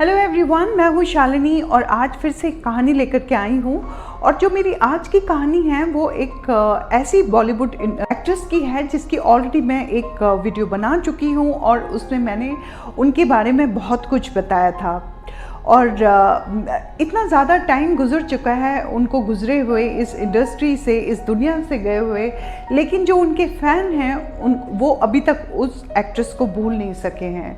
Hello everyone, मैं हूँ शालिनी और आज फिर से एक कहानी लेकर के आई हूँ। और जो मेरी आज की कहानी है वो एक ऐसी बॉलीवुड एक्ट्रेस की है जिसकी ऑलरेडी मैं एक वीडियो बना चुकी हूँ और उसमें मैंने उनके बारे में बहुत कुछ बताया था। और इतना ज़्यादा टाइम गुजर चुका है उनको गुजरे हुए, इस इंडस्ट्री से, इस दुनिया से गए हुए, लेकिन जो उनके फ़ैन हैं वो अभी तक उस एक्ट्रेस को भूल नहीं सके हैं।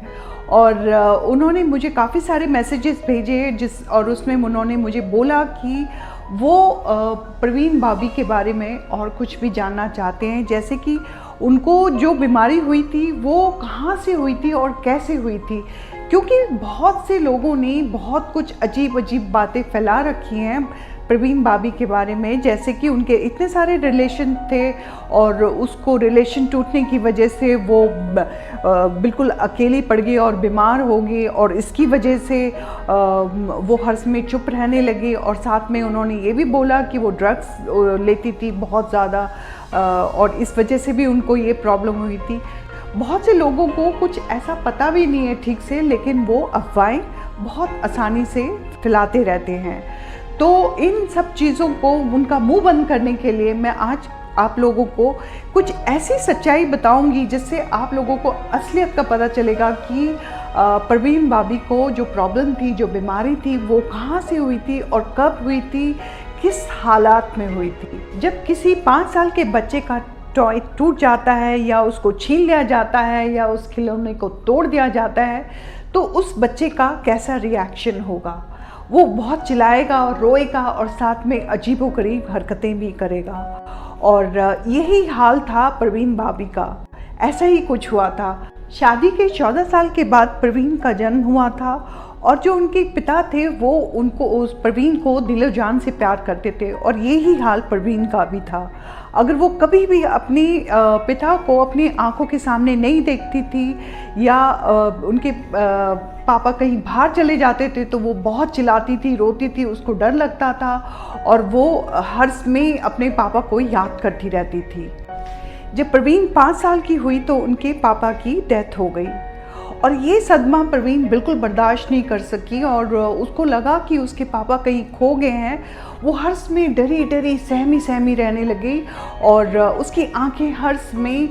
और उन्होंने मुझे काफ़ी सारे मैसेजेस भेजे और उसमें उन्होंने मुझे बोला कि वो प्रवीण भाभी के बारे में और कुछ भी जानना चाहते हैं, जैसे कि उनको जो बीमारी हुई थी वो कहाँ से हुई थी और कैसे हुई थी। क्योंकि बहुत से लोगों ने बहुत कुछ अजीब अजीब बातें फैला रखी हैं प्रवीण भाभी के बारे में, जैसे कि उनके इतने सारे रिलेशन थे और उसको रिलेशन टूटने की वजह से वो बिल्कुल अकेली पड़ गई और बीमार हो गई, और इसकी वजह से वो हर समय चुप रहने लगी। और साथ में उन्होंने ये भी बोला कि वो ड्रग्स लेती थी बहुत ज़्यादा, और इस वजह से भी उनको ये प्रॉब्लम हुई थी। बहुत से लोगों को कुछ ऐसा पता भी नहीं है ठीक से, लेकिन वो अफवाहें बहुत आसानी से फैलाते रहते हैं। तो इन सब चीज़ों को, उनका मुंह बंद करने के लिए मैं आज आप लोगों को कुछ ऐसी सच्चाई बताऊंगी जिससे आप लोगों को असलियत का पता चलेगा कि प्रवीण भाभी को जो प्रॉब्लम थी, जो बीमारी थी, वो कहाँ से हुई थी और कब हुई थी, किस हालात में हुई थी। जब किसी 5 साल के बच्चे का टॉय टूट जाता है या उसको छीन लिया जाता है या उस खिलौने को तोड़ दिया जाता है, तो उस बच्चे का कैसा रिएक्शन होगा। वो बहुत चिल्लाएगा और रोएगा और साथ में अजीबोगरीब हरकतें भी करेगा। और यही हाल था प्रवीण भाभी का, ऐसा ही कुछ हुआ था। शादी के 14 साल के बाद प्रवीण का जन्म हुआ था और जो उनके पिता थे वो उनको, उस प्रवीण को दिलो जान से प्यार करते थे, और यही हाल प्रवीण का भी था। अगर वो कभी भी अपने पिता को अपनी आंखों के सामने नहीं देखती थी या उनके पापा कहीं बाहर चले जाते थे तो वो बहुत चिल्लाती थी, रोती थी, उसको डर लगता था और वो हर समय अपने पापा को याद करती रहती थी। जब प्रवीण 5 साल की हुई तो उनके पापा की डेथ हो गई और ये सदमा प्रवीण बिल्कुल बर्दाश्त नहीं कर सकी और उसको लगा कि उसके पापा कहीं खो गए हैं। वो हर समय डरी डरी, सहमी सहमी रहने लगी और उसकी आंखें हर समय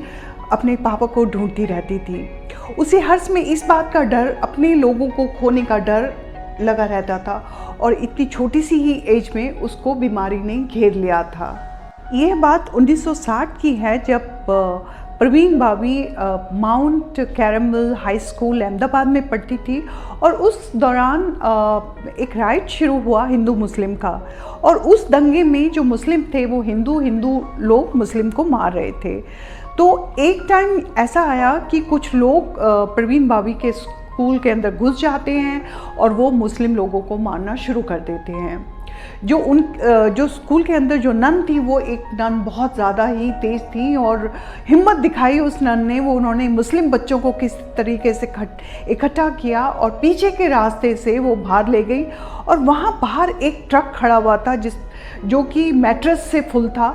अपने पापा को ढूंढती रहती थी। उसे हर समय इस बात का डर, अपने लोगों को खोने का डर लगा रहता था और इतनी छोटी सी ही एज में उसको बीमारी ने घेर लिया था। यह बात 1960 की है, जब प्रवीण भाभी mount caramel high school Ahmedabad में पढ़ती थी और उस दौरान एक राइट शुरू हुआ हिंदू मुस्लिम का, और उस दंगे में जो मुस्लिम थे वो हिंदू लोग मुस्लिम को मार रहे थे। तो एक टाइम ऐसा आया कि कुछ लोग प्रवीण भाभी के स्कूल के अंदर घुस जाते हैं और वो मुस्लिम लोगों को मारना शुरू कर देते हैं। जो स्कूल के अंदर जो नन थी, वो एक नन बहुत ज़्यादा ही तेज़ थी और हिम्मत दिखाई उस नन ने। उन्होंने मुस्लिम बच्चों को किस तरीके से इकट्ठा किया और पीछे के रास्ते से वो बाहर ले गई, और वहाँ बाहर एक ट्रक खड़ा हुआ था जो कि मैट्रेस से फुल था।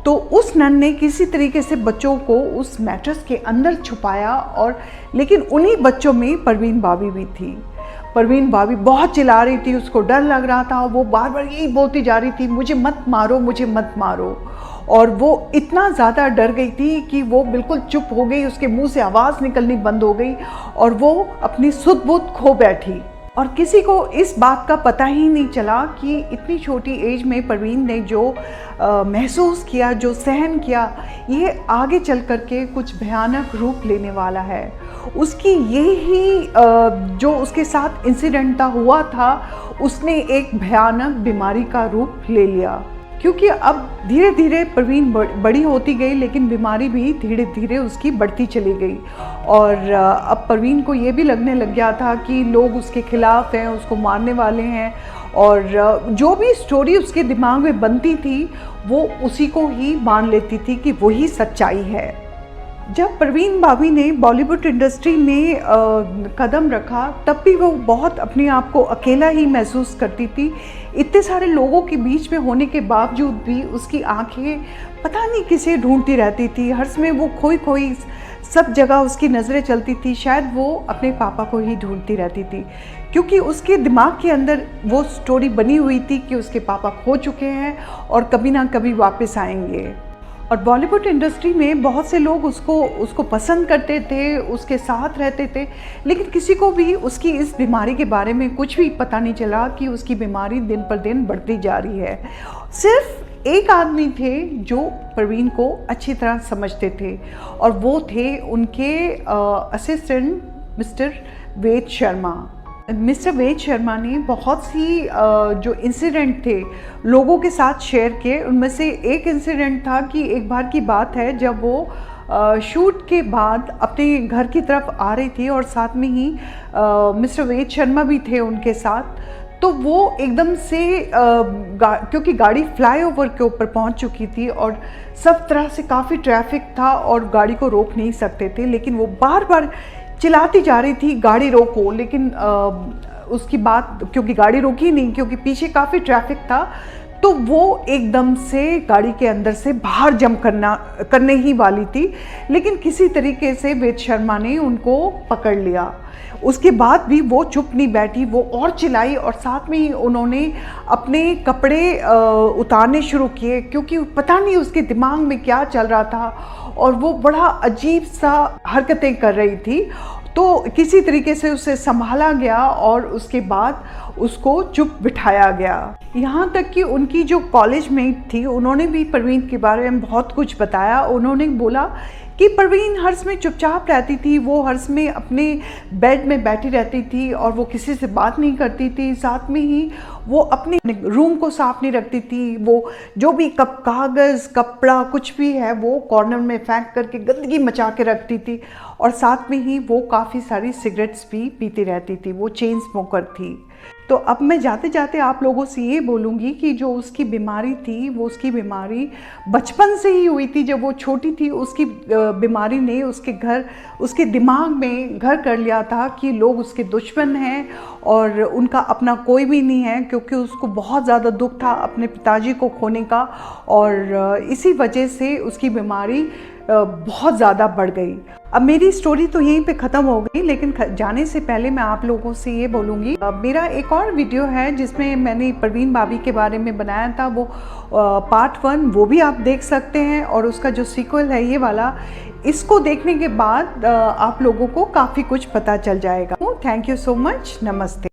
तो उस नन ने किसी तरीके से बच्चों को उस मैट्रेस के अंदर छुपाया, और लेकिन उन्हीं बच्चों में प्रवीण भाभी भी थी। प्रवीण भाभी बहुत चिल्ला रही थी, उसको डर लग रहा था, वो बार बार यही बोलती जा रही थी, मुझे मत मारो, मुझे मत मारो। और वो इतना ज़्यादा डर गई थी कि वो बिल्कुल चुप हो गई, उसके मुंह से आवाज़ निकलनी बंद हो गई और वो अपनी सुध बुध खो बैठी। और किसी को इस बात का पता ही नहीं चला कि इतनी छोटी एज में प्रवीण ने जो महसूस किया, जो सहन किया, ये आगे चल कर के कुछ भयानक रूप लेने वाला है। उसकी यही जो उसके साथ इंसिडेंट हुआ था, उसने एक भयानक बीमारी का रूप ले लिया। क्योंकि अब धीरे धीरे प्रवीण बड़ी होती गई, लेकिन बीमारी भी धीरे धीरे उसकी बढ़ती चली गई। और अब प्रवीण को ये भी लगने लग गया था कि लोग उसके खिलाफ हैं, उसको मारने वाले हैं, और जो भी स्टोरी उसके दिमाग में बनती थी वो उसी को ही मान लेती थी कि वही सच्चाई है। जब प्रवीण भाभी ने बॉलीवुड इंडस्ट्री में कदम रखा, तब भी वो बहुत अपने आप को अकेला ही महसूस करती थी। इतने सारे लोगों के बीच में होने के बावजूद भी उसकी आंखें पता नहीं किसे ढूंढती रहती थी। हर समय वो खोई सब जगह उसकी नज़रें चलती थी, शायद वो अपने पापा को ही ढूंढती रहती थी। क्योंकि उसके दिमाग के अंदर वो स्टोरी बनी हुई थी कि उसके पापा खो चुके हैं और कभी ना कभी वापस आएंगे। और बॉलीवुड इंडस्ट्री में बहुत से लोग उसको पसंद करते थे, उसके साथ रहते थे, लेकिन किसी को भी उसकी इस बीमारी के बारे में कुछ भी पता नहीं चला कि उसकी बीमारी दिन पर दिन बढ़ती जा रही है। सिर्फ एक आदमी थे जो प्रवीण को अच्छी तरह समझते थे और वो थे उनके असिस्टेंट मिस्टर वेद शर्मा। मिस्टर वेद शर्मा ने बहुत सी जो इंसिडेंट थे लोगों के साथ शेयर किए। उनमें से एक इंसिडेंट था कि एक बार की बात है जब वो शूट के बाद अपने घर की तरफ आ रही थी और साथ में ही मिस्टर वेद शर्मा भी थे उनके साथ। तो वो एकदम से क्योंकि गाड़ी फ्लाईओवर के ऊपर पहुंच चुकी थी और सब तरह से काफ़ी ट्रैफिक था और गाड़ी को रोक नहीं सकते थे, लेकिन वो बार बार चिल्लाती जा रही थी गाड़ी रोको, लेकिन उसकी बात क्योंकि गाड़ी रोकी नहीं क्योंकि पीछे काफ़ी ट्रैफिक था, तो वो एकदम से गाड़ी के अंदर से बाहर जंप करने ही वाली थी, लेकिन किसी तरीके से वेद शर्मा ने उनको पकड़ लिया। उसके बाद भी वो चुप नहीं बैठी, वो और चिल्लाई और साथ में ही उन्होंने अपने कपड़े उतारने शुरू किए, क्योंकि पता नहीं उसके दिमाग में क्या चल रहा था और वो बड़ा अजीब सा हरकतें कर रही थी। तो किसी तरीके से उसे संभाला गया और उसके बाद उसको चुप बिठाया गया। यहाँ तक कि उनकी जो कॉलेज मेट थी उन्होंने भी प्रवीण के बारे में बहुत कुछ बताया। उन्होंने बोला कि प्रवीण हर्ष में चुपचाप रहती थी, वो हर्ष में अपने बेड में बैठी रहती थी और वो किसी से बात नहीं करती थी। साथ में ही वो अपने रूम को साफ नहीं रखती थी, वो जो भी कागज़ कपड़ा कुछ भी है वो कॉर्नर में फेंक करके गंदगी मचा के रखती थी। और साथ में ही वो काफ़ी सारी सिगरेट्स भी पीती रहती थी, वो चेन स्मोकर थी। तो अब मैं जाते जाते आप लोगों से ये बोलूँगी कि जो उसकी बीमारी थी वो उसकी बीमारी बचपन से ही हुई थी। जब वो छोटी थी उसकी बीमारी ने उसके दिमाग में घर कर लिया था कि लोग उसके दुश्मन हैं और उनका अपना कोई भी नहीं है, क्योंकि उसको बहुत ज़्यादा दुख था अपने पिताजी को खोने का और इसी वजह से उसकी बीमारी बहुत ज़्यादा बढ़ गई। अब मेरी स्टोरी तो यहीं पे ख़त्म हो गई, लेकिन जाने से पहले मैं आप लोगों से ये बोलूँगी, मेरा एक और वीडियो है जिसमें मैंने प्रवीण भाभी के बारे में बनाया था, वो पार्ट 1, वो भी आप देख सकते हैं। और उसका जो सीक्वल है ये वाला, इसको देखने के बाद आप लोगों को काफ़ी कुछ पता चल जाएगा। थैंक यू सो मच, नमस्ते।